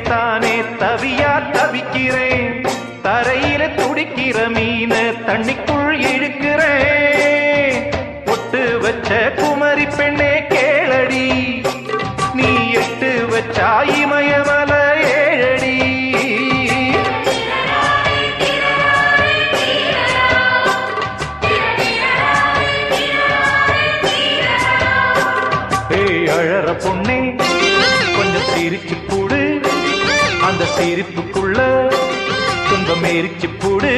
தானே தவியா தவிக்கிறேன். தரையில துடிக்கிற மீன தண்ணிக்குள் இழுக்கிறேன். பொட்டு வச்ச குமரி பெண்ணே கேளடி, நீ எட்டு வச்சா இமயமல ஏழடி. அழற பொண்ணே கொஞ்சம் சிரிச்சு போடு, அந்த சிரிப்புக்குள்ள துன்பம் எரிச்சு போடு.